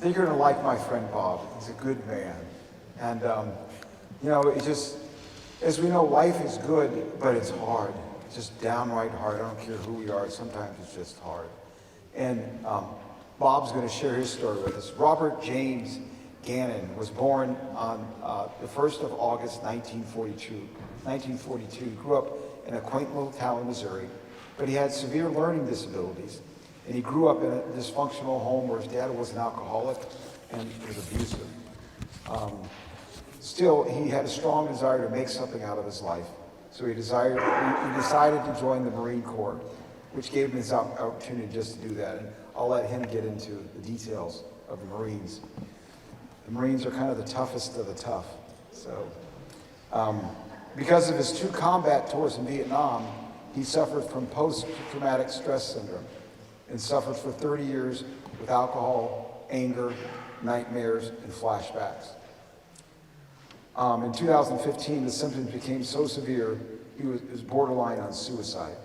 think you're going to like my friend Bob. He's a good man. And, you know, it's just, as we know, life is good, but it's hard. It's just downright hard. I don't care who we are. Sometimes it's just hard. And Bob's going to share his story with us. Robert James Gannon was born on the 1st of August, 1942. He grew up in a quaint little town in Missouri, but he had severe learning disabilities. And he grew up in a dysfunctional home where his dad was an alcoholic and was abusive. Still, he had a strong desire to make something out of his life. So he decided to join the Marine Corps, which gave him his opportunity just to do that. And I'll let him get into the details of the Marines. The Marines are kind of the toughest of the tough. So, because of his 2 combat tours in Vietnam, he suffered from post-traumatic stress syndrome and suffered for 30 years with alcohol, anger, nightmares, and flashbacks. In 2015, the symptoms became so severe, he was borderline on suicide.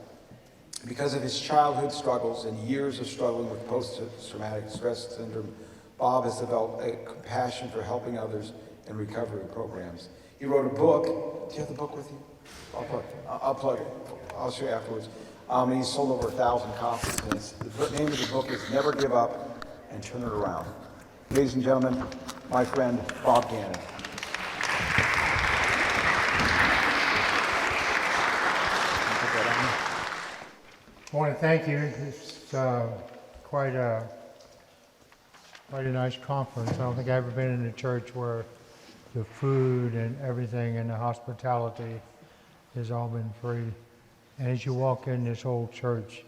Because of his childhood struggles and years of struggling with post-traumatic stress syndrome, Bob has developed a compassion for helping others in recovery programs. He wrote a book. Do you have the book with you? I'll plug it. I'll show you afterwards. And he's sold over 1,000 copies. And the name of the book is Never Give Up and Turn It Around. Ladies and gentlemen, my friend Bob Gannon. I want to thank you. It's quite a nice conference. I don't think I've ever been in a church where the food and everything and the hospitality has all been free. And as you walk in this whole church,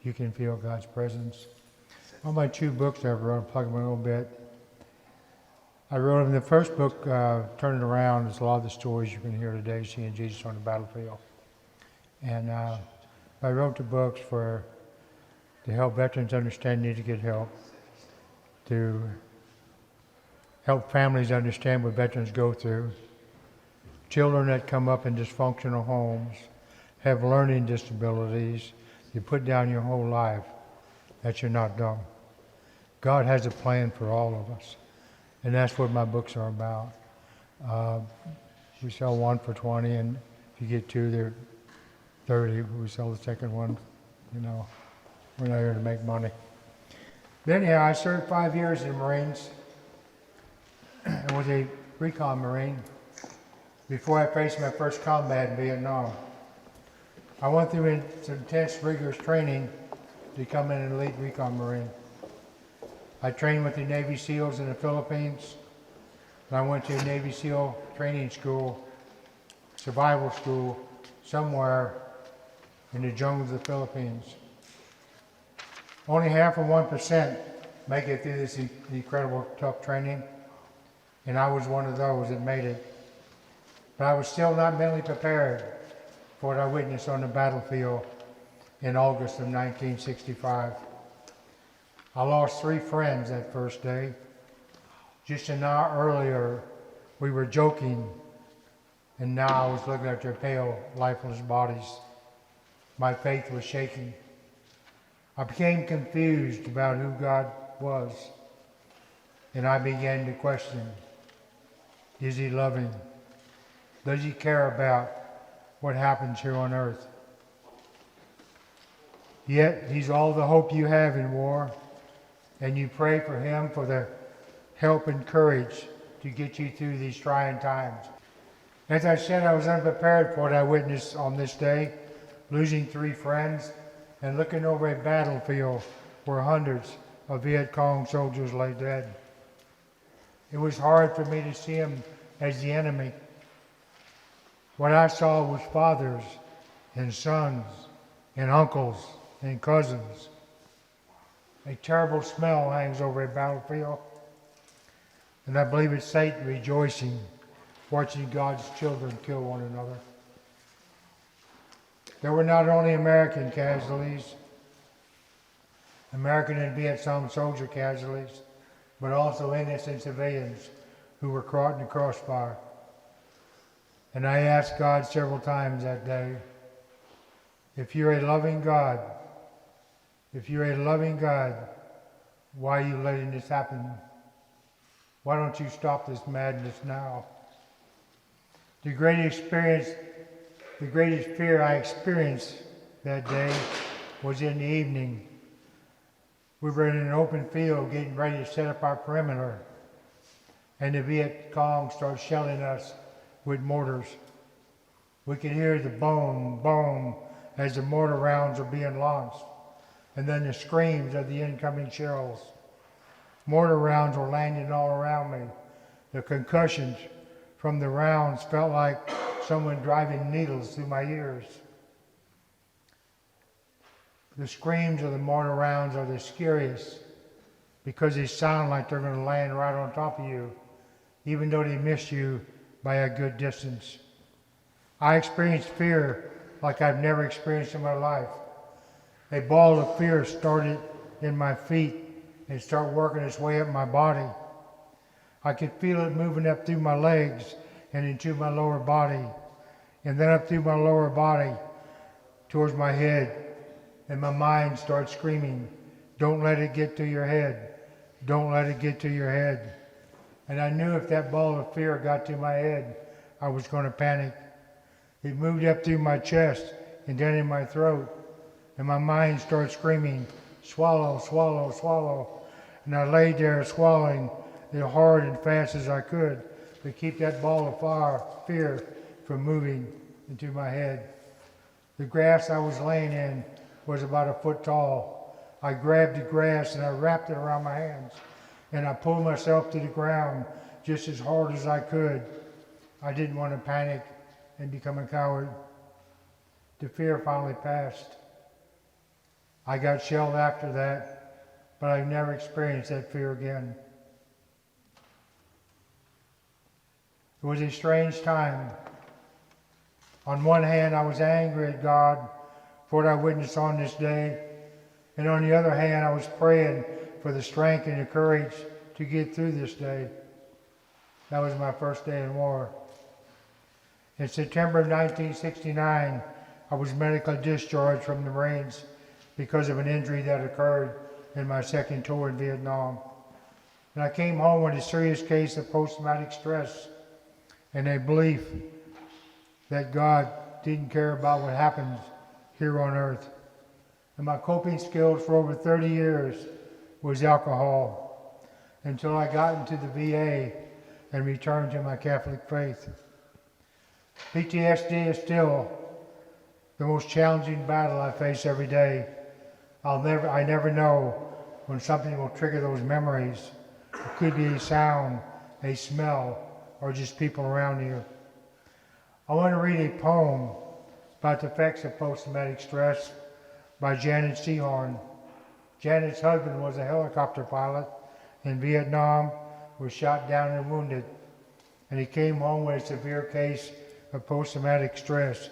you can feel God's presence. On my 2 books I've wrote, I'll plug them a little bit. I wrote them. The first book, Turn It Around, is a lot of the stories you can hear today, seeing Jesus on the battlefield. And I wrote the books to help veterans understand need to get help, to help families understand what veterans go through, children that come up in dysfunctional homes, have learning disabilities, you put down your whole life, that you're not done. God has a plan for all of us, and that's what my books are about. We sell 1 for $20, and if you get 2, they're $30. We sell the second one. You know, we're not here to make money. But anyhow, I served 5 years in the Marines. I was a recon Marine before I faced my first combat in Vietnam. I went through some intense, rigorous training to become an elite recon Marine. I trained with the Navy SEALs in the Philippines. And I went to a Navy SEAL training school, survival school, somewhere in the jungles of the Philippines. Only half of 1% make it through this incredible tough training, and I was one of those that made it. But I was still not mentally prepared for what I witnessed on the battlefield in August of 1965. I lost 3 friends that first day. Just an hour earlier, we were joking, and now I was looking at their pale, lifeless bodies. My faith was shaking. I became confused about who God was, and I began to question, is He loving? Does He care about what happens here on earth? Yet He's all the hope you have in war, and you pray for Him for the help and courage to get you through these trying times. As I said, I was unprepared for what I witnessed on this day, losing 3 friends and looking over a battlefield where hundreds of Viet Cong soldiers lay dead. It was hard for me to see them as the enemy. What I saw was fathers and sons and uncles and cousins. A terrible smell hangs over a battlefield, and I believe it's Satan rejoicing, watching God's children kill one another. There were not only American casualties, American and Vietnam soldier casualties, but also innocent civilians who were caught in the crossfire. And I asked God several times that day, if you're a loving God, why are you letting this happen Why don't you stop this madness now? The greatest fear I experienced that day was in the evening. We were in an open field getting ready to set up our perimeter, and the Viet Cong started shelling us with mortars. We could hear the boom, boom as the mortar rounds were being launched, and then the screams of the incoming shells. Mortar rounds were landing all around me. The concussions from the rounds felt like someone driving needles through my ears. The screams of the mortar rounds are the scariest because they sound like they're going to land right on top of you, even though they miss you by a good distance. I experienced fear like I've never experienced in my life. A ball of fear started in my feet and started working its way up my body. I could feel it moving up through my legs and into my lower body, and then up through my lower body towards my head. And my mind started screaming, "Don't let it get to your head. Don't let it get to your head." And I knew if that ball of fear got to my head, I was going to panic. It moved up through my chest and then in my throat. And my mind started screaming, "Swallow, swallow, swallow." And I laid there swallowing as hard and fast as I could to keep that ball of fear from moving into my head. The grass I was laying in was about a foot tall. I grabbed the grass and I wrapped it around my hands, and I pulled myself to the ground just as hard as I could. I didn't want to panic and become a coward. The fear finally passed. I got shelled after that, but I've never experienced that fear again. It was a strange time. On one hand, I was angry at God for what I witnessed on this day, and on the other hand, I was praying for the strength and the courage to get through this day. That was my first day in war. In September of 1969, I was medically discharged from the Marines because of an injury that occurred in my second tour in Vietnam. And I came home with a serious case of post-traumatic stress and a belief that God didn't care about what happened here on earth. And my coping skills for over 30 years was alcohol until I got into the VA and returned to my Catholic faith. PTSD is still the most challenging battle I face every day. I never know when something will trigger those memories. It could be a sound, a smell, or just people around you. I want to read a poem about the effects of post-traumatic stress by Janet Sehorn. Janet's husband was a helicopter pilot in Vietnam, was shot down and wounded, and he came home with a severe case of post-traumatic stress.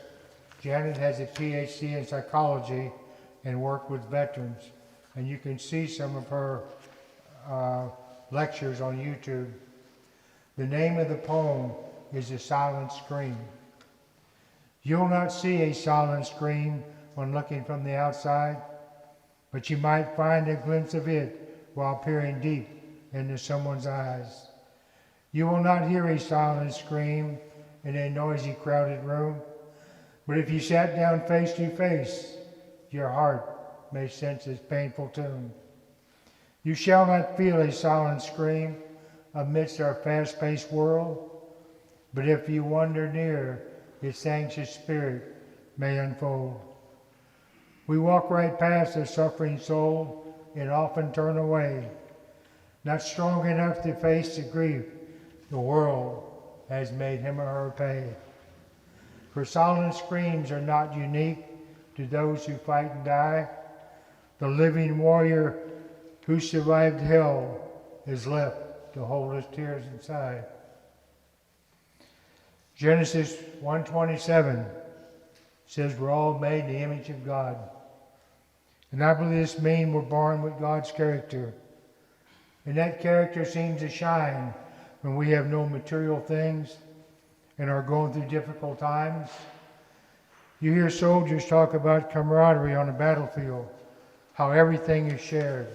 Janet has a PhD in psychology and worked with veterans, and you can see some of her lectures on YouTube. The name of the poem is "The Silent Scream." You'll not see a silent scream when looking from the outside, but you might find a glimpse of it while peering deep into someone's eyes. You will not hear a silent scream in a noisy, crowded room, but if you sat down face to face, your heart may sense its painful tune. You shall not feel a silent scream amidst our fast-paced world, but if you wander near, its anxious spirit may unfold. We walk right past a suffering soul and often turn away, not strong enough to face the grief the world has made him or her pay. For silent screams are not unique to those who fight and die. The living warrior who survived hell is left to hold his tears inside. Genesis 1:27 says we're all made in the image of God. And I believe this means we're born with God's character. And that character seems to shine when we have no material things and are going through difficult times. You hear soldiers talk about camaraderie on the battlefield, how everything is shared,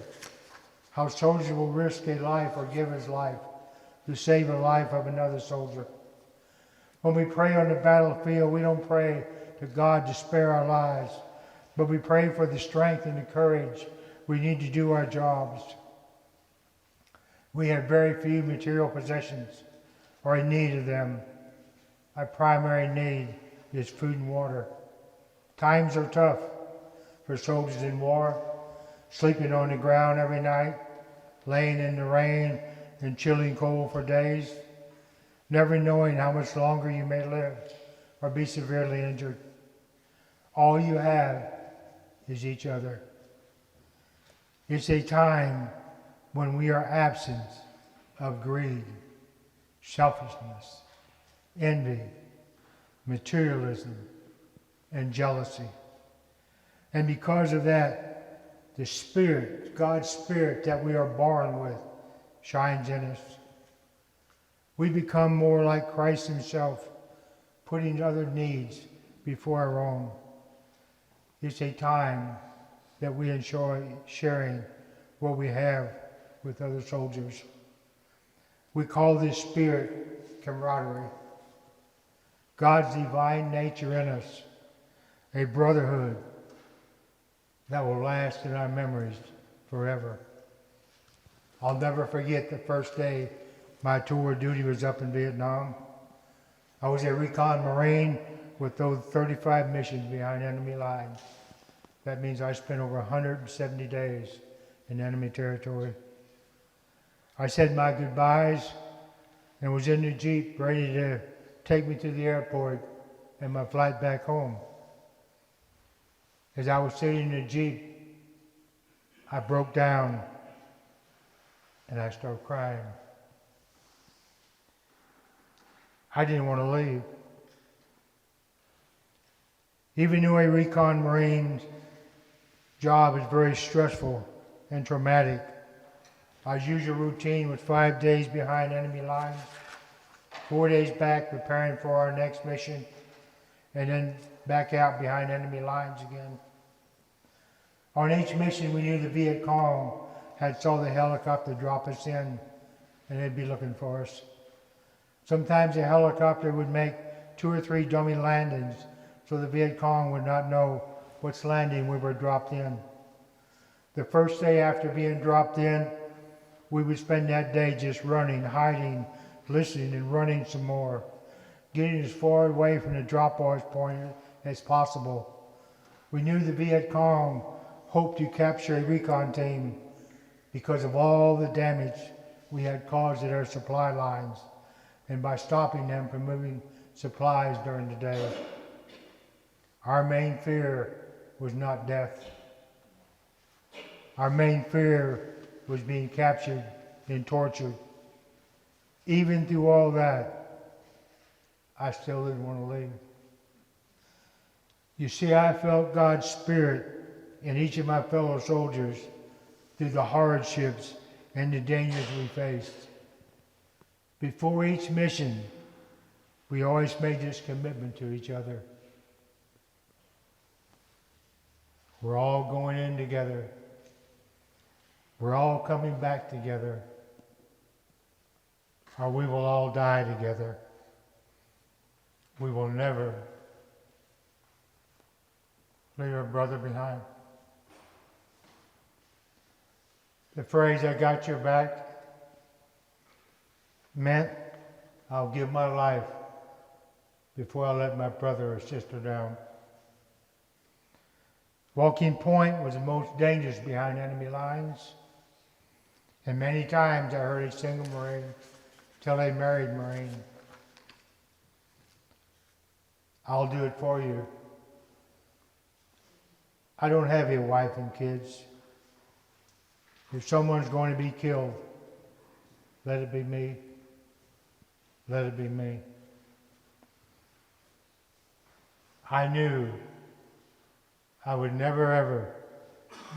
how soldiers will risk a life or give his life to save the life of another soldier. When we pray on the battlefield, we don't pray to God to spare our lives, but we pray for the strength and the courage we need to do our jobs. We have very few material possessions or in need of them. Our primary need is food and water. Times are tough for soldiers in war, sleeping on the ground every night, laying in the rain and chilling cold for days, never knowing how much longer you may live or be severely injured. All you have is each other. It's a time when we are absent of greed, selfishness, envy, materialism, and jealousy. And because of that, the Spirit, God's Spirit that we are born with, shines in us. We become more like Christ himself, putting other needs before our own. It's a time that we enjoy sharing what we have with other soldiers. We call this spirit camaraderie. God's divine nature in us, a brotherhood that will last in our memories forever. I'll never forget the first day my tour of duty was up in Vietnam. I was a recon Marine with those 35 missions behind enemy lines. That means I spent over 170 days in enemy territory. I said my goodbyes and was in the Jeep ready to take me to the airport and my flight back home. As I was sitting in the Jeep, I broke down and I started crying. I didn't want to leave. Even though a recon Marine's job is very stressful and traumatic, our usual routine was 5 days behind enemy lines, 4 days back preparing for our next mission, and then back out behind enemy lines again. On each mission, we knew the Viet Cong had saw the helicopter drop us in, and they'd be looking for us. Sometimes a helicopter would make 2 or 3 dummy landings, so the Viet Cong would not know which landing we were dropped in. The first day after being dropped in, we would spend that day just running, hiding, listening, and running some more, getting as far away from the drop-off point as possible. We knew the Viet Cong hoped to capture a recon team because of all the damage we had caused at our supply lines and by stopping them from moving supplies during the day. Our main fear was not death. Our main fear was being captured and tortured. Even through all that, I still didn't want to leave. You see, I felt God's Spirit in each of my fellow soldiers through the hardships and the dangers we faced. Before each mission, we always made this commitment to each other. We're all going in together. We're all coming back together. Or we will all die together. We will never leave our brother behind. The phrase, "I got your back," meant I'll give my life before I let my brother or sister down. Walking Point was the most dangerous behind enemy lines. And many times I heard a single Marine tell a married Marine, "I'll do it for you. I don't have a wife and kids. If someone's going to be killed, let it be me. Let it be me." I knew I would never ever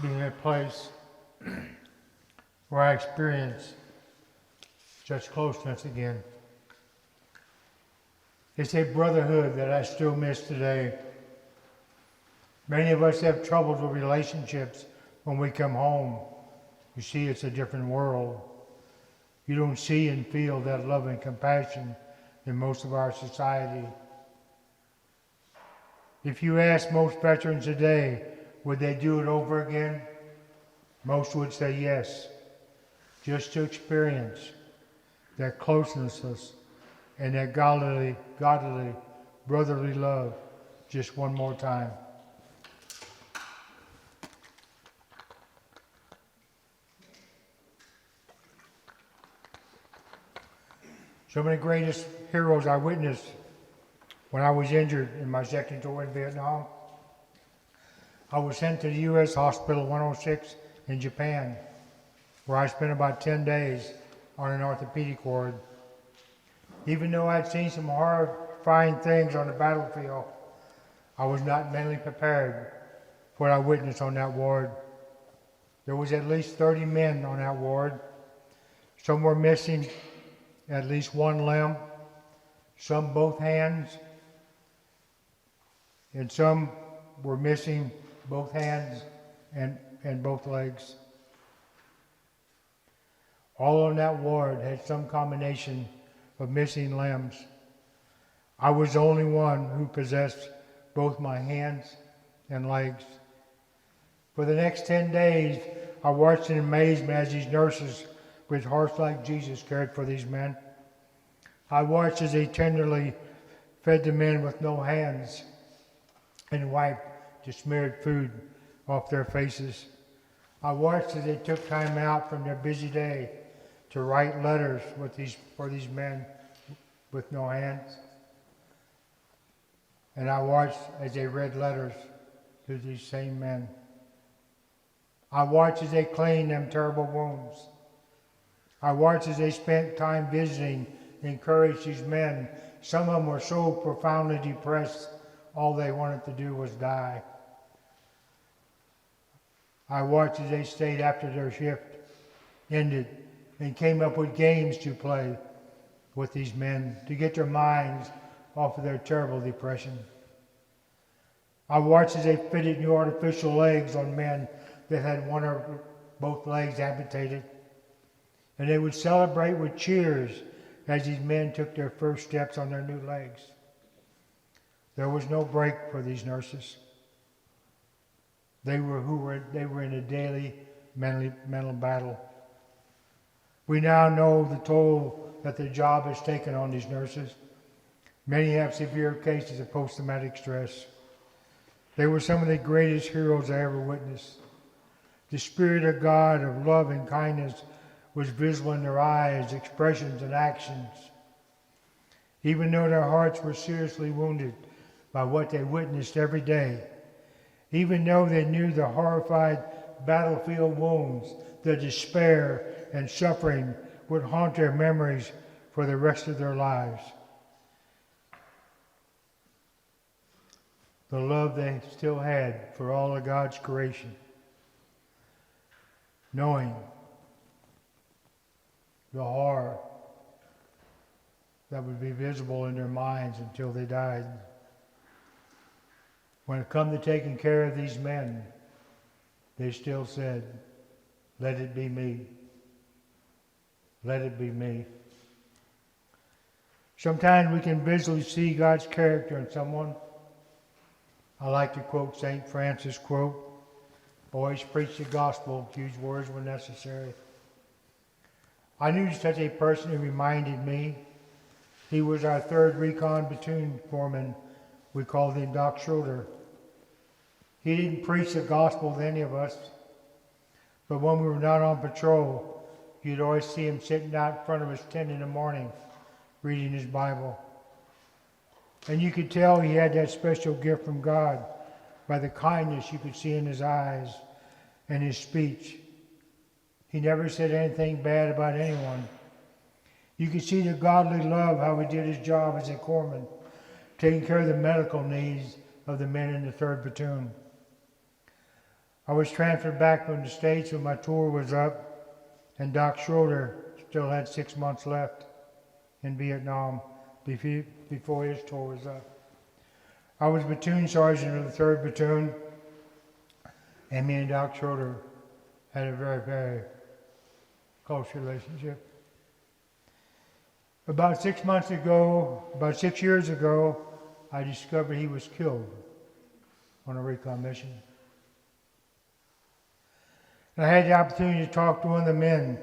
be in a place where I experienced such closeness again. It's a brotherhood that I still miss today. Many of us have troubles with relationships when we come home. You see, it's a different world. You don't see and feel that love and compassion in most of our society. If you ask most veterans today, would they do it over again? Most would say yes, just to experience that closeness and that godly, brotherly love just one more time. Some of the greatest heroes I witnessed when I was injured in my second tour in Vietnam. I was sent to the U.S. Hospital 106 in Japan, where I spent about 10 days on an orthopedic ward. Even though I'd seen some horrifying things on the battlefield, I was not mentally prepared for what I witnessed on that ward. There was at least 30 men on that ward. Some were missing at least one limb, some both hands, and some were missing both hands and both legs. All on that ward had some combination of missing limbs. I was the only one who possessed both my hands and legs. For the next 10 days, I watched in amazement as these nurses with hearts like Jesus cared for these men. I watched as they tenderly fed the men with no hands and wiped the smeared food off their faces. I watched as they took time out from their busy day to write letters for these men with no hands. And I watched as they read letters to these same men. I watched as they cleaned them terrible wounds. I watched as they spent time visiting and encouraged these men. Some of them were so profoundly depressed, all they wanted to do was die. I watched as they stayed after their shift ended and came up with games to play with these men to get their minds off of their terrible depression. I watched as they fitted new artificial legs on men that had one or both legs amputated. And they would celebrate with cheers as these men took their first steps on their new legs. There was no break for these nurses. They were in a daily mental battle. We now know the toll that the job has taken on these nurses. Many have severe cases of post-traumatic stress. They were some of the greatest heroes I ever witnessed. The Spirit of God of love and kindness was visible in their eyes, expressions, and actions. Even though their hearts were seriously wounded by what they witnessed every day, even though they knew the horrified battlefield wounds, the despair and suffering would haunt their memories for the rest of their lives. The love they still had for all of God's creation, knowing the horror that would be visible in their minds until they died. When it come to taking care of these men, they still said, "Let it be me. Let it be me." Sometimes we can visually see God's character in someone. I like to quote St. Francis' quote, "Always preach the gospel, use words when necessary." I knew such a person who reminded me. He was our 3rd Recon platoon foreman. We called him Doc Schroeder. He didn't preach the gospel to any of us, but when we were not on patrol, you'd always see him sitting out in front of his tent in the morning, reading his Bible. And you could tell he had that special gift from God by the kindness you could see in his eyes and his speech. He never said anything bad about anyone. You could see the godly love, how he did his job as a corpsman, taking care of the medical needs of the men in the 3rd Platoon. I was transferred back from the States when my tour was up, and Doc Schroeder still had 6 months left in Vietnam before his tour was up. I was platoon sergeant of the 3rd Platoon, and me and Doc Schroeder had a very, very close relationship. About 6 months ago, about 6 years ago, I discovered he was killed on a recon mission. And I had the opportunity to talk to one of the men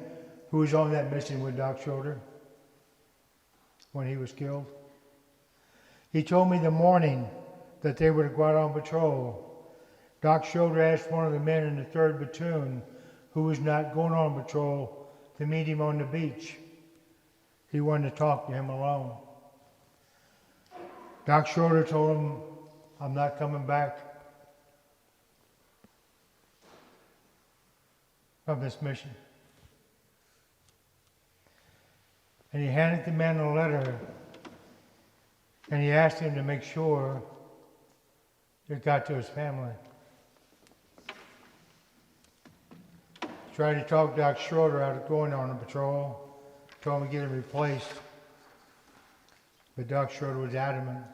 who was on that mission with Doc Schroeder when he was killed. He told me the morning that they were to go out on patrol, Doc Schroeder asked one of the men in the 3rd Platoon who was not going on patrol to meet him on the beach. He wanted to talk to him alone. Doc Schroeder told him, "I'm not coming back from this mission." And he handed the man a letter, and he asked him to make sure it got to his family. Tried to talk Doc Schroeder out of going on a patrol, told him to get him replaced. But Doc Schroeder was adamant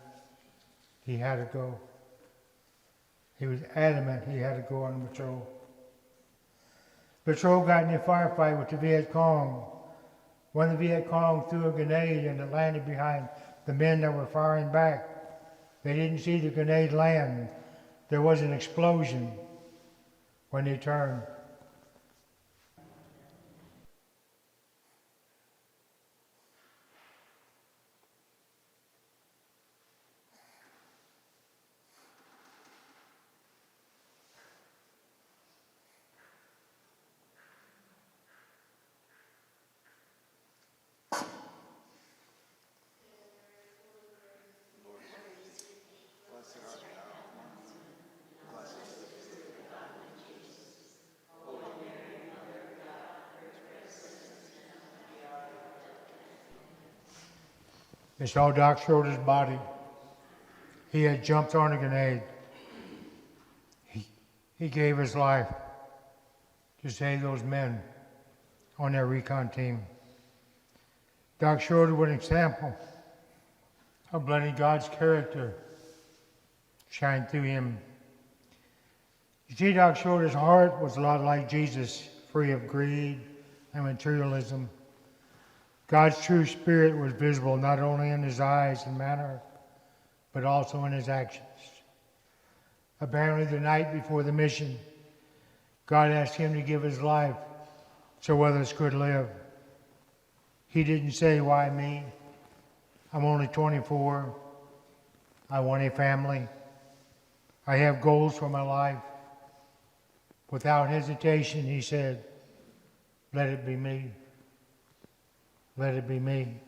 he had to go. He was adamant he had to go on patrol. Patrol got in a firefight with the Viet Cong. One of the Viet Cong threw a grenade and it landed behind the men that were firing back. They didn't see the grenade land. There was an explosion when they turned. They saw Doc Schroeder's body. He had jumped on a grenade. He gave his life to save those men on their recon team. Doc Schroeder was an example of letting God's character shine through him. You see, Doc Schroeder's heart was a lot like Jesus, free of greed and materialism. God's true spirit was visible not only in his eyes and manner, but also in his actions. Apparently, the night before the mission, God asked him to give his life so others could live. He didn't say, "Why me? I'm only 24. I want a family. I have goals for my life." Without hesitation, he said, "Let it be me. Let it be me."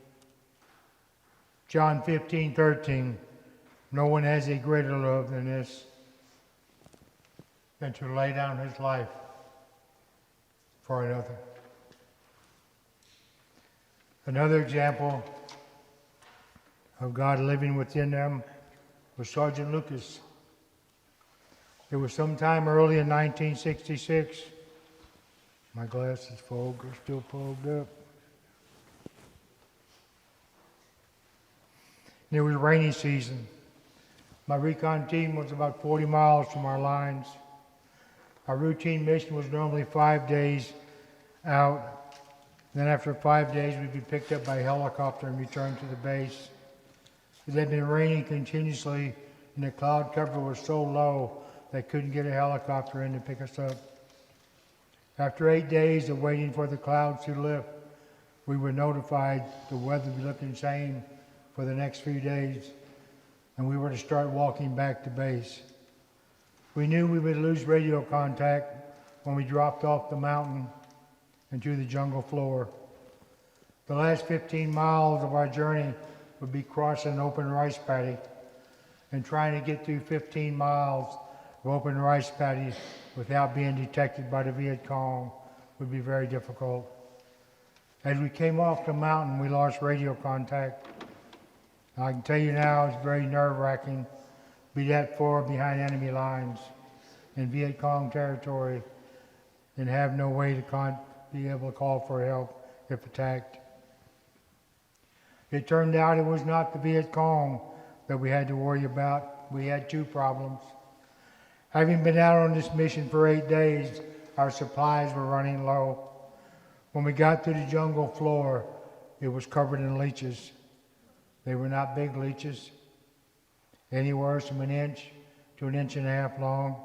John 15:13, no one has a greater love than this, than to lay down his life for another. Another example of God living within them was Sergeant Lucas. It was sometime early in 1966. My glasses are still fogged up. It was rainy season. My recon team was about 40 miles from our lines. Our routine mission was normally 5 days out. Then after 5 days, we'd be picked up by helicopter and returned to the base. It had been raining continuously, and the cloud cover was so low they couldn't get a helicopter in to pick us up. After 8 days of waiting for the clouds to lift, we were notified the weather would be looking same for the next few days, and we were to start walking back to base. We knew we would lose radio contact when we dropped off the mountain into the jungle floor. The last 15 miles of our journey would be crossing an open rice paddy, and trying to get through 15 miles of open rice paddies without being detected by the Viet Cong would be very difficult. As we came off the mountain, we lost radio contact. I can tell you now, it's very nerve-wracking to be that far behind enemy lines in Viet Cong territory and have no way to be able to call for help if attacked. It turned out it was not the Viet Cong that we had to worry about. We had two problems. Having been out on this mission for 8 days, our supplies were running low. When we got to the jungle floor, it was covered in leeches. They were not big leeches, anywhere from an inch to an inch and a half long.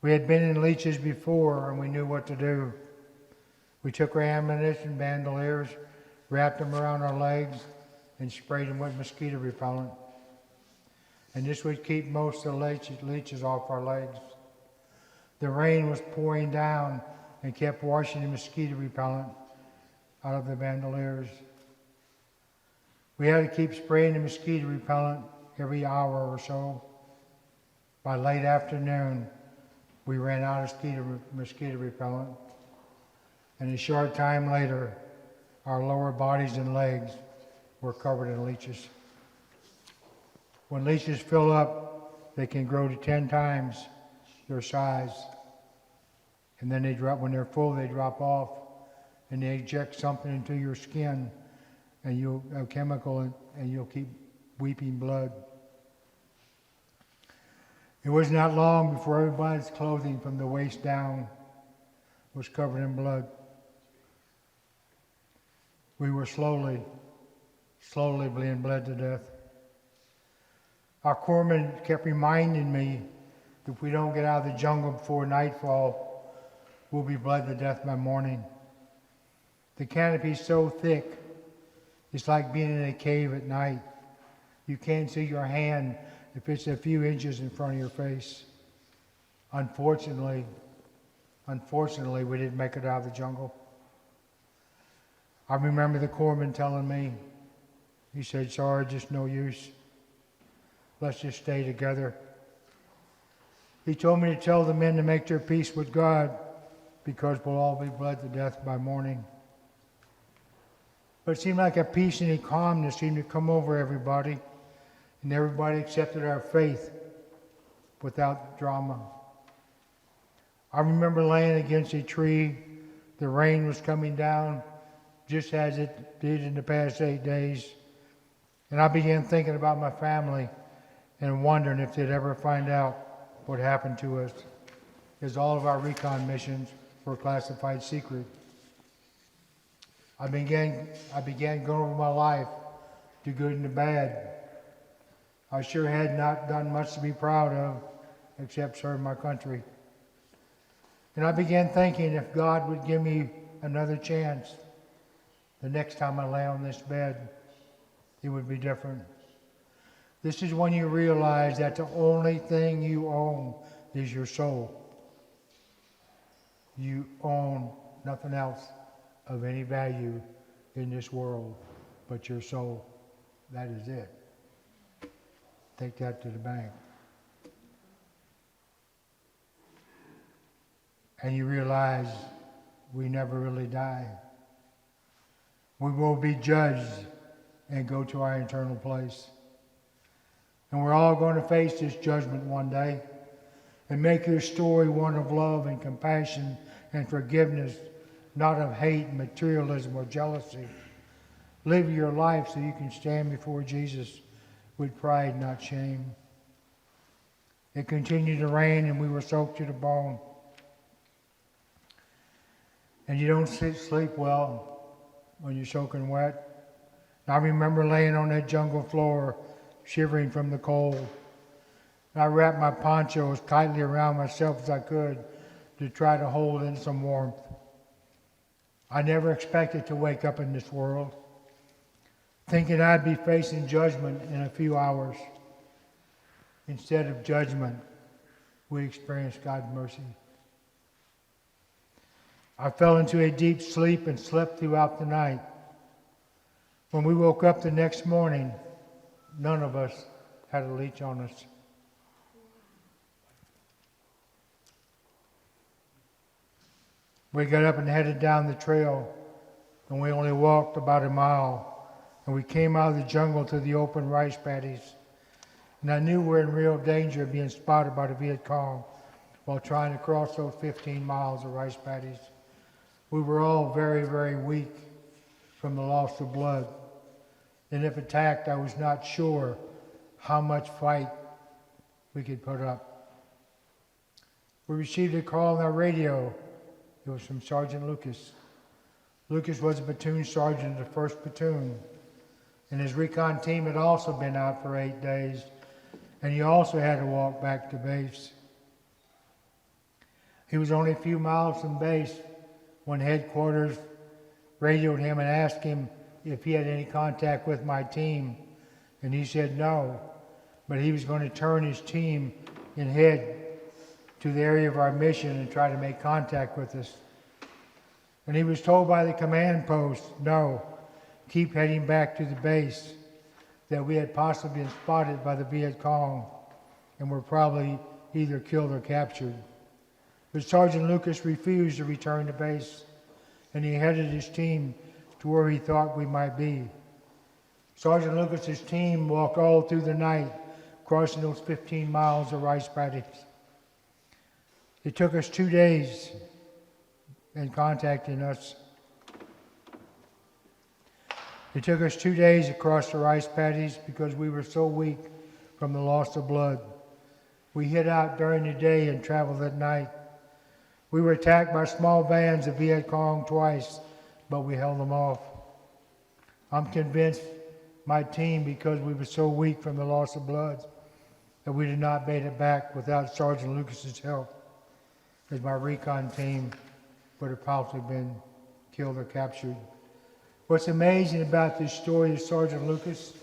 We had been in leeches before and we knew what to do. We took our ammunition bandoliers, wrapped them around our legs, and sprayed them with mosquito repellent. And this would keep most of the leeches off our legs. The rain was pouring down and kept washing the mosquito repellent out of the bandoliers. We had to keep spraying the mosquito repellent every hour or so. By late afternoon, we ran out of mosquito repellent. And a short time later, our lower bodies and legs were covered in leeches. When leeches fill up, they can grow to 10 times their size. And then when they're full, they drop off and they inject something into your skin and a chemical, and you'll keep weeping blood. It was not long before everybody's clothing from the waist down was covered in blood. We were slowly being bled to death. Our corpsman kept reminding me, if we don't get out of the jungle before nightfall, we'll be bled to death by morning. The canopy's so thick, it's like being in a cave at night. You can't see your hand if it's a few inches in front of your face. Unfortunately, we didn't make it out of the jungle. I remember the corpsman telling me, he said, "Sorry, just no use. Let's just stay together." He told me to tell the men to make their peace with God because we'll all be bled to death by morning. But it seemed like a peace and a calmness seemed to come over everybody, and everybody accepted our faith without drama. I remember laying against a tree. The rain was coming down just as it did in the past 8 days. And I began thinking about my family and wondering if they'd ever find out what happened to us, as all of our recon missions were classified secret. I began going over my life, the good and the bad. I sure had not done much to be proud of, except serve my country. And I began thinking if God would give me another chance, the next time I lay on this bed, it would be different. This is when you realize that the only thing you own is your soul. You own nothing else of any value in this world but your soul. That is it. Take that to the bank. And you realize we never really die. We will be judged and go to our eternal place. And we're all going to face this judgment one day and make your story one of love and compassion and forgiveness, not of hate, materialism, or jealousy. Live your life so you can stand before Jesus with pride, not shame. It continued to rain and we were soaked to the bone. And you don't sleep well when you're soaking wet. I remember laying on that jungle floor, shivering from the cold. And I wrapped my poncho as tightly around myself as I could to try to hold in some warmth. I never expected to wake up in this world, thinking I'd be facing judgment in a few hours. Instead of judgment, we experienced God's mercy. I fell into a deep sleep and slept throughout the night. When we woke up the next morning, none of us had a leech on us. We got up and headed down the trail, and we only walked about a mile, and we came out of the jungle to the open rice paddies. And I knew we were in real danger of being spotted by the Viet Cong while trying to cross those 15 miles of rice paddies. We were all very, very weak from the loss of blood. And if attacked, I was not sure how much fight we could put up. We received a call on our radio. It was from Sergeant Lucas. Lucas was a platoon sergeant of the 1st Platoon, and his recon team had also been out for 8 days, and he also had to walk back to base. He was only a few miles from base when headquarters radioed him and asked him if he had any contact with my team, and he said no, but he was going to turn his team and head to the area of our mission and try to make contact with us. And he was told by the command post, no, keep heading back to the base, that we had possibly been spotted by the Viet Cong and were probably either killed or captured. But Sergeant Lucas refused to return to base, and he headed his team to where he thought we might be. Sergeant Lucas's team walked all through the night, crossing those 15 miles of rice paddies. It took us 2 days in contacting us. It took us 2 days across the rice paddies because we were so weak from the loss of blood. We hid out during the day and traveled at night. We were attacked by small bands of Viet Cong twice, but we held them off. I'm convinced my team, because we were so weak from the loss of blood, that we did not make it back without Sergeant Lucas's help, as my recon team would have probably been killed or captured. What's amazing about this story is Sergeant Lucas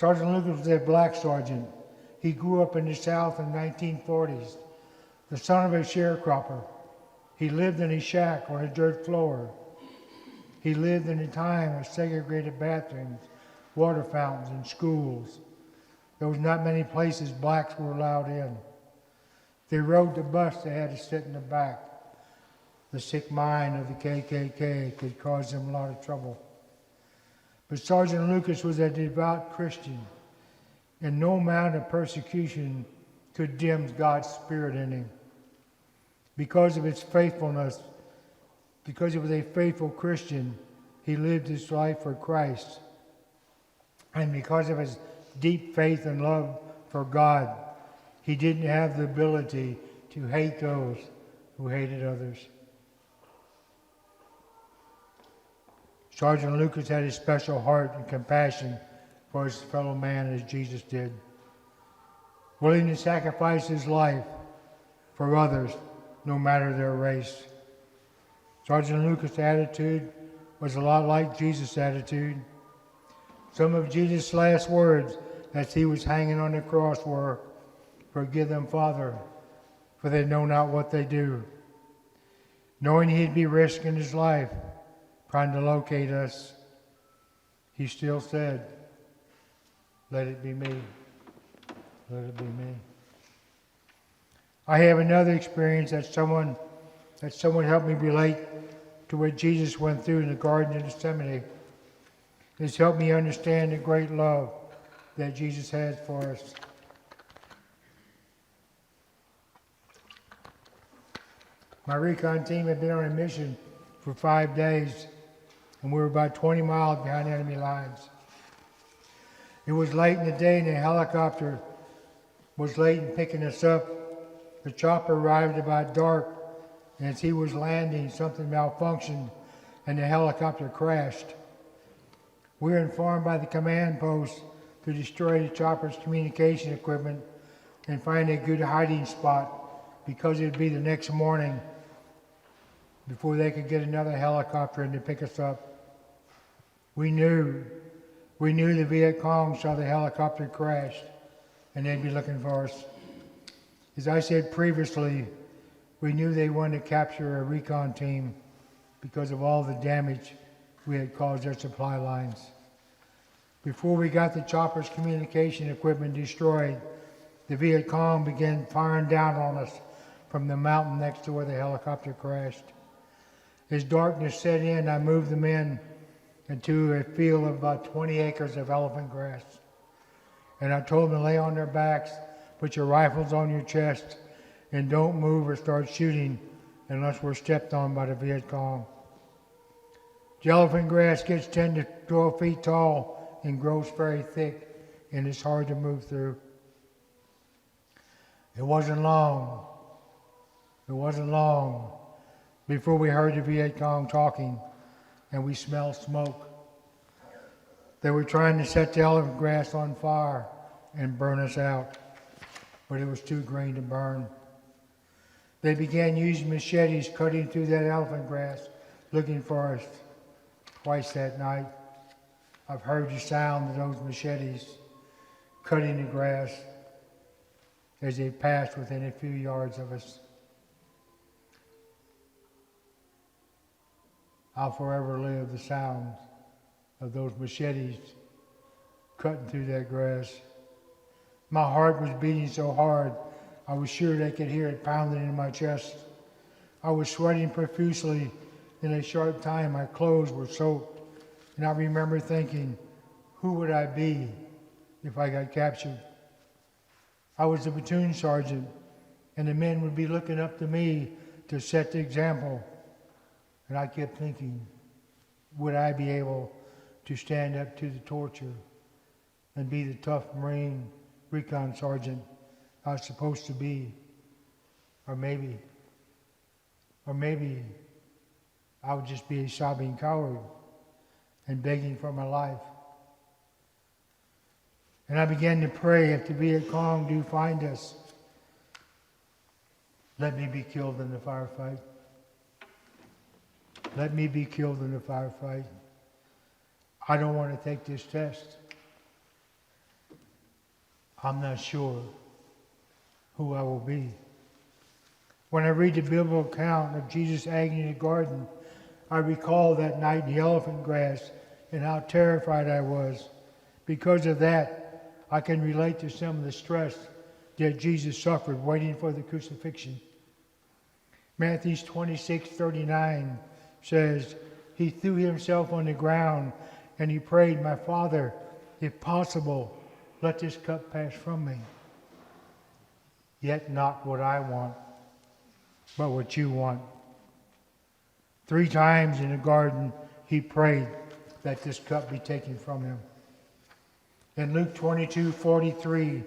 was a black sergeant. He grew up in the South in the 1940s, the son of a sharecropper. He lived in a shack on a dirt floor. He lived in a time of segregated bathrooms, water fountains, and schools. There was not many places blacks were allowed in. If they rode the bus, they had to sit in the back. The sick mind of the KKK could cause them a lot of trouble. But Sergeant Lucas was a devout Christian, and no amount of persecution could dim God's Spirit in him. Because of his faithfulness, because he was a faithful Christian, he lived his life for Christ. And because of his deep faith and love for God, he didn't have the ability to hate those who hated others. Sergeant Lucas had a special heart and compassion for his fellow man as Jesus did, willing to sacrifice his life for others, no matter their race. Sergeant Lucas' attitude was a lot like Jesus' attitude. Some of Jesus' last words as he was hanging on the cross were, "Forgive them, Father, for they know not what they do." Knowing he'd be risking his life trying to locate us, he still said, "Let it be me. Let it be me." I have another experience that someone helped me relate to what Jesus went through in the Garden of Gethsemane. It's helped me understand the great love that Jesus has for us. My recon team had been on a mission for 5 days, and we were about 20 miles behind enemy lines. It was late in the day, and the helicopter was late in picking us up. The chopper arrived about dark, and as he was landing, something malfunctioned, and the helicopter crashed. We were informed by the command post to destroy the chopper's communication equipment and find a good hiding spot, because it would be the next morning before they could get another helicopter in to pick us up. We knew the Viet Cong saw the helicopter crash, and they'd be looking for us. As I said previously, we knew they wanted to capture a recon team because of all the damage we had caused their supply lines. Before we got the chopper's communication equipment destroyed, the Viet Cong began firing down on us from the mountain next to where the helicopter crashed. As darkness set in, I moved the men into a field of about 20 acres of elephant grass. And I told them to lay on their backs, put your rifles on your chest, and don't move or start shooting unless we're stepped on by the Viet Cong. The elephant grass gets 10 to 12 feet tall and grows very thick, and it's hard to move through. It wasn't long before we heard the Viet Cong talking. and we smelled smoke. They were trying to set the elephant grass on fire and burn us out, but it was too green to burn. They began using machetes, cutting through that elephant grass, looking for us. Twice that night, I've heard the sound of those machetes cutting the grass as they passed within a few yards of us. I'll forever live the sound of those machetes cutting through that grass. My heart was beating so hard, I was sure they could hear it pounding in my chest. I was sweating profusely. In a short time, my clothes were soaked, and I remember thinking, who would I be if I got captured? I was the platoon sergeant, and the men would be looking up to me to set the example. And I kept thinking, would I be able to stand up to the torture and be the tough Marine recon sergeant I was supposed to be? Or maybe I would just be a sobbing coward and begging for my life. And I began to pray, if the Viet Cong do find us, let me be killed in the firefight. Let me be killed in the firefight. I don't want to take this test. I'm not sure who I will be. When I read the biblical account of Jesus' agony in the garden, I recall that night in the elephant grass and how terrified I was. Because of that, I can relate to some of the stress that Jesus suffered waiting for the crucifixion. Matthew 26:39 says, he threw himself on the ground and he prayed, my Father, if possible, let this cup pass from me. Yet not what I want, but what you want. 3 times in the garden, he prayed that this cup be taken from him. In Luke 22:43,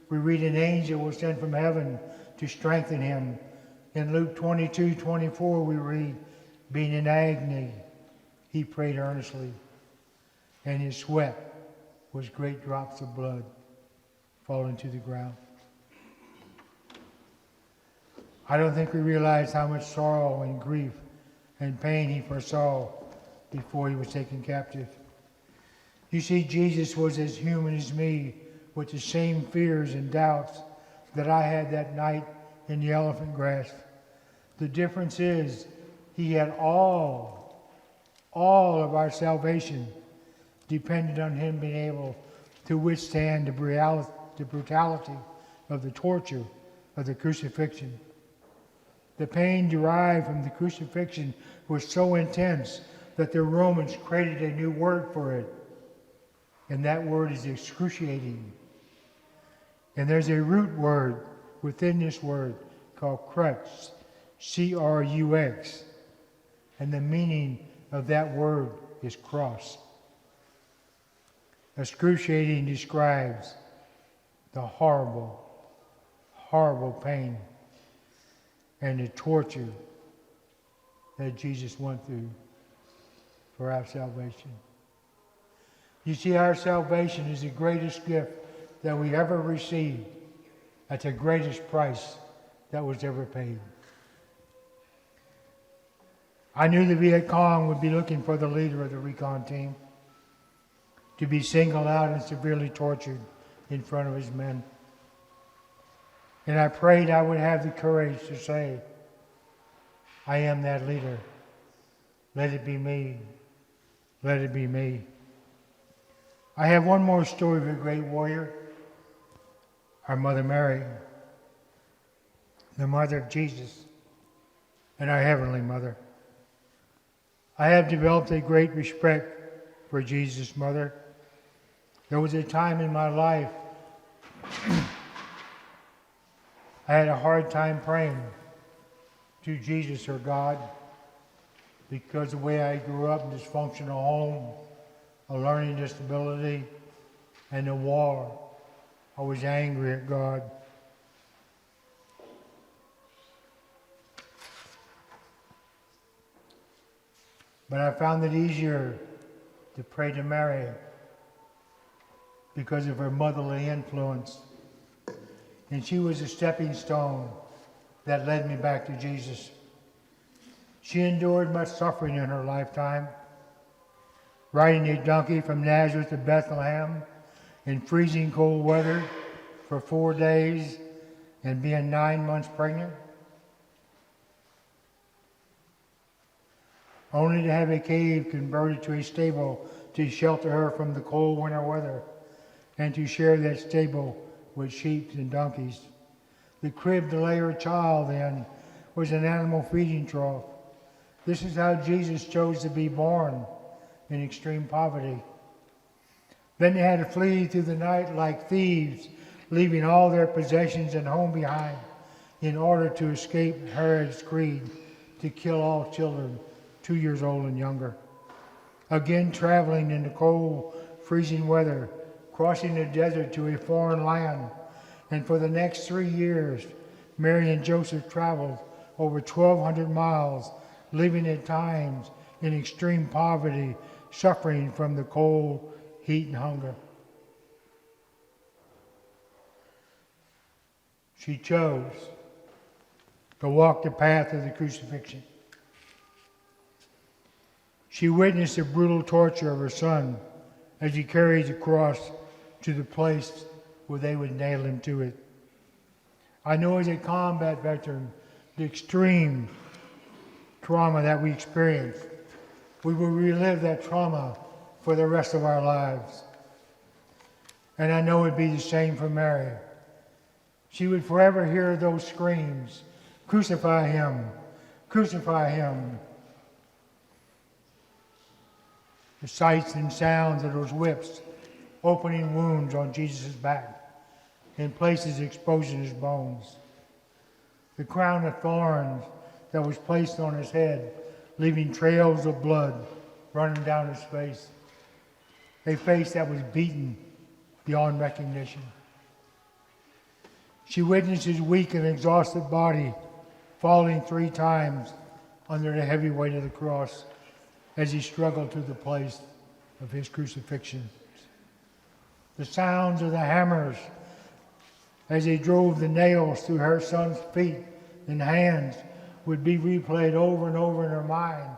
we read an angel was sent from heaven to strengthen him. In Luke 22:24, we read, being in agony, he prayed earnestly, and his sweat was great drops of blood falling to the ground. I don't think we realize how much sorrow and grief and pain he foresaw before he was taken captive. You see, Jesus was as human as me, with the same fears and doubts that I had that night in the elephant grass. The difference is he had all of our salvation depended on him being able to withstand the brutality of the torture of the crucifixion. The pain derived from the crucifixion was so intense that the Romans created a new word for it. And that word is excruciating. And there's a root word within this word called crux, C-R-U-X. And the meaning of that word is cross. Excruciating describes the horrible, horrible pain and the torture that Jesus went through for our salvation. You see, our salvation is the greatest gift that we ever received at the greatest price that was ever paid. I knew the Viet Cong would be looking for the leader of the recon team to be singled out and severely tortured in front of his men. And I prayed I would have the courage to say, I am that leader. Let it be me. Let it be me. I have one more story of a great warrior, our Mother Mary, the mother of Jesus, and our Heavenly Mother. I have developed a great respect for Jesus' mother. There was a time in my life I had a hard time praying to Jesus or God because the way I grew up in a dysfunctional home, a learning disability, and the war, I was angry at God. But I found it easier to pray to Mary because of her motherly influence. And she was a stepping stone that led me back to Jesus. She endured much suffering in her lifetime, riding a donkey from Nazareth to Bethlehem in freezing cold weather for 4 days and being 9 months pregnant, only to have a cave converted to a stable to shelter her from the cold winter weather and to share that stable with sheep and donkeys. The crib to lay her child in was an animal feeding trough. This is how Jesus chose to be born, in extreme poverty. Then they had to flee through the night like thieves, leaving all their possessions and home behind in order to escape Herod's creed to kill all children 2 years old and younger. Again traveling in the cold, freezing weather, crossing the desert to a foreign land. And for the next 3 years, Mary and Joseph traveled over 1,200 miles, living at times in extreme poverty, suffering from the cold, heat, and hunger. She chose to walk the path of the crucifixion. She witnessed the brutal torture of her son as he carried the cross to the place where they would nail him to it. I know as a combat veteran, the extreme trauma that we experience, we will relive that trauma for the rest of our lives. And I know it'd be the same for Mary. She would forever hear those screams, "Crucify him, crucify him." The sights and sounds of those whips opening wounds on Jesus' back, in places exposing his bones. The crown of thorns that was placed on his head, leaving trails of blood running down his face. A face that was beaten beyond recognition. She witnessed his weak and exhausted body falling 3 times under the heavy weight of the cross as he struggled to the place of his crucifixion. The sounds of the hammers as they drove the nails through her son's feet and hands would be replayed over and over in her mind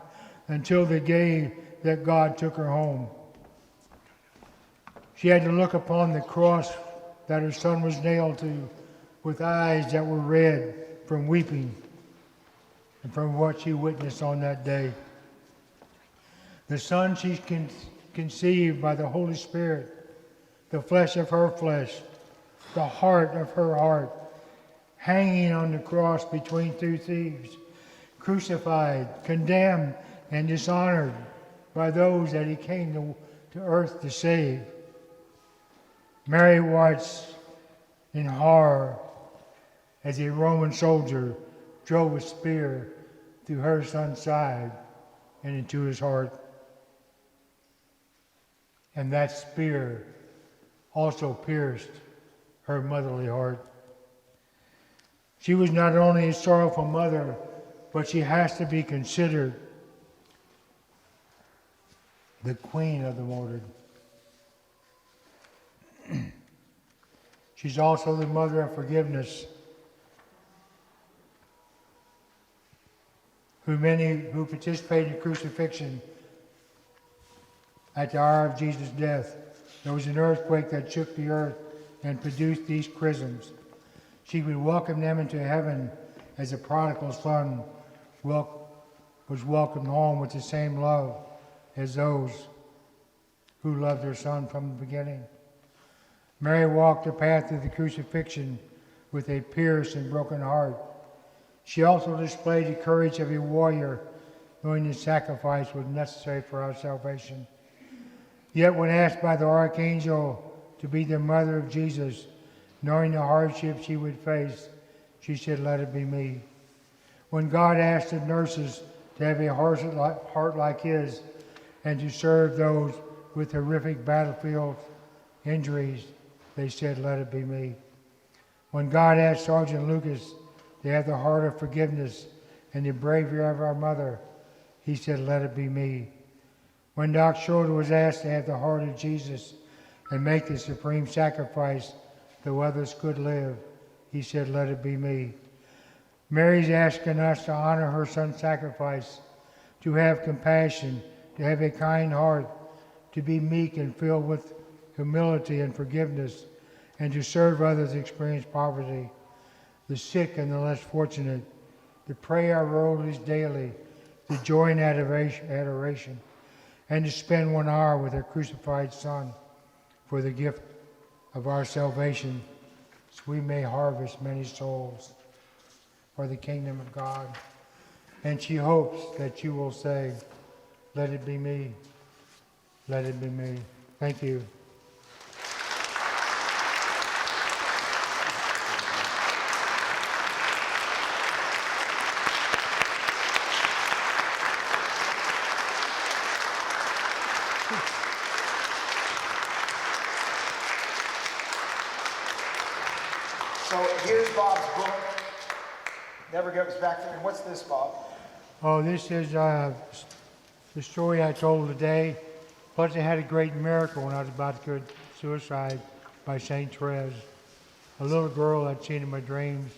until the day that God took her home. She had to look upon the cross that her son was nailed to with eyes that were red from weeping and from what she witnessed on that day. The son she conceived by the Holy Spirit, the flesh of her flesh, the heart of her heart, hanging on the cross between 2 thieves, crucified, condemned, and dishonored by those that he came to earth to save. Mary watched in horror as a Roman soldier drove a spear through her son's side and into his heart. And that spear also pierced her motherly heart. She was not only a sorrowful mother, but she has to be considered the queen of the martyred. She's also the mother of forgiveness, who participated in crucifixion at the hour of Jesus' death. There was an earthquake that shook the earth and produced these chrisms. She would welcome them into heaven as a prodigal son was welcomed home with the same love as those who loved their son from the beginning. Mary walked the path of the crucifixion with a pierced and broken heart. She also displayed the courage of a warrior, knowing the sacrifice was necessary for our salvation. Yet when asked by the archangel to be the mother of Jesus, knowing the hardships she would face, she said, "Let it be me." When God asked the nurses to have a heart like his and to serve those with horrific battlefield injuries, they said, "Let it be me." When God asked Sergeant Lucas to have the heart of forgiveness and the bravery of our mother, He said, let it be me. When Doc Schroeder was asked to have the heart of Jesus and make the supreme sacrifice though others could live, he said, let it be me. Mary's asking us to honor her son's sacrifice, to have compassion, to have a kind heart, to be meek and filled with humility and forgiveness, and to serve others who experience poverty, the sick and the less fortunate, to pray our rosaries daily, to join adoration, and to spend 1 hour with our crucified Son for the gift of our salvation, so we may harvest many souls for the kingdom of God. And she hopes that you will say, let it be me, let it be me. Thank you. So here's Bob's book. Never Goes Back there. And what's this, Bob? Oh, this is the story I told today. Plus, I had a great miracle when I was about to commit suicide by St. Therese. A little girl I'd seen in my dreams.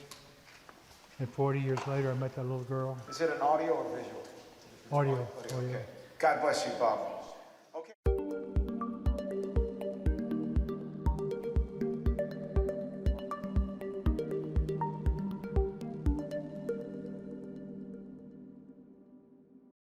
And 40 years later, I met that little girl. Is it an audio or visual? Audio. Okay. God bless you, Bob.